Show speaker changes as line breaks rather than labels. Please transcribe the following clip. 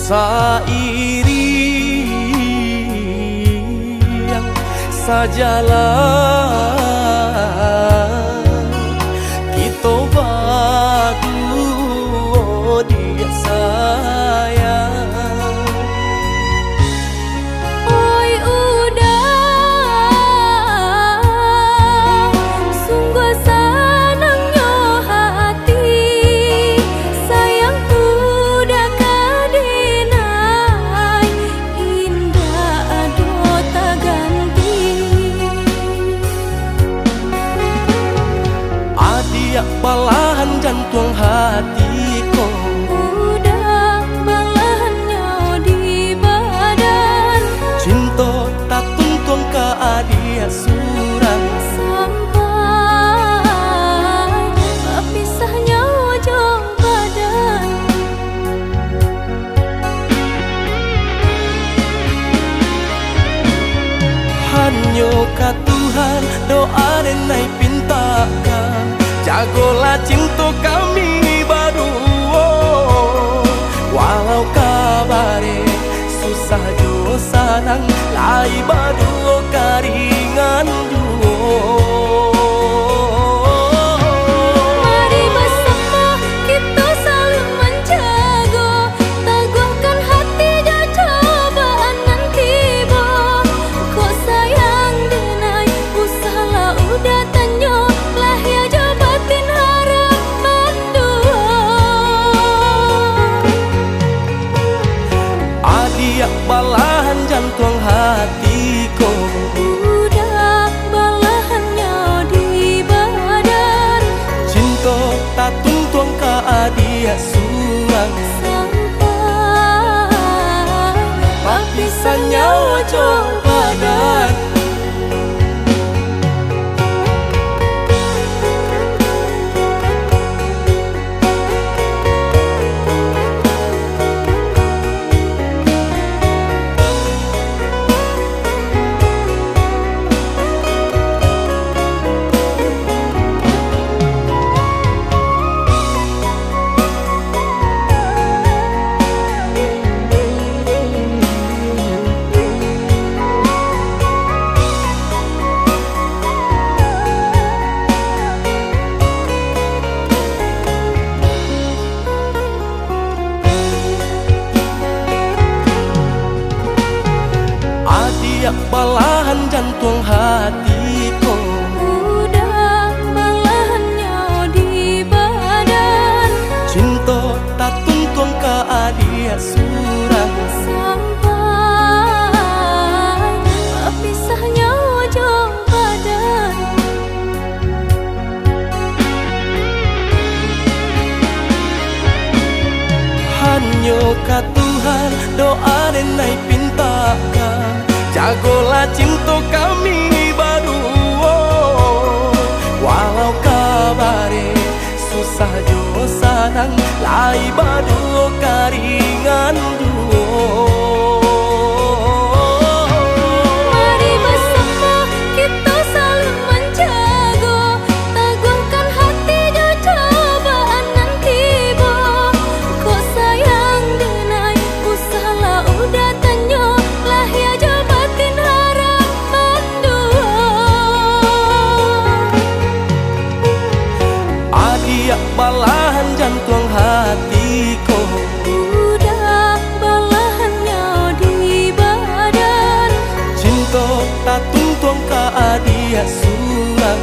Seiring sajalah kita badu dia sayang.
Oi udah sungguh senangnya hati sayang udah kadinai indah ado tak ganti.
Adia balahan jantung hatiku
Udah balahannya di badan
cinta tak tuntung ke adia surang.
sampai berpisahnya ujung badan.
Hanya ka Tuhan doa dan naik pintakan jagolah cinta kami berdua. Walau kabare susah jo sanang lai berdua karingan duo.
Mari bersama kita saling menjaga teguhkan hati jauh cobaan nanti bo. Kok sayang denai usahalah udah tanyo lah ya jabatin harap mendua.
Adia balahan jantung hatiku
Udah balahannya di badan
cinta tak tuntung ke adia surang.
sampai
Papisannya ujung badan. Adia balahan jantung hatiku
Udah balahannya di badan
cinta tak tuntung ke adia surang.
sampai berpisahnya ujung badan.
Hanya ka Tuhan doa dan naik pintakan jagolah cinta kami berdua. Walau kabare susah jo sanang lai berdua karingan duo.
Mari bersama kita saling menjaga teguhkan hati jauh cobaan nanti bo. Kok sayang denai usahalah udah tanyo lah ya jabatin harap mendua.
Adia balahan jantung hatiku
Udah balahannya di badan
cinta tak tuntung ke adia surang.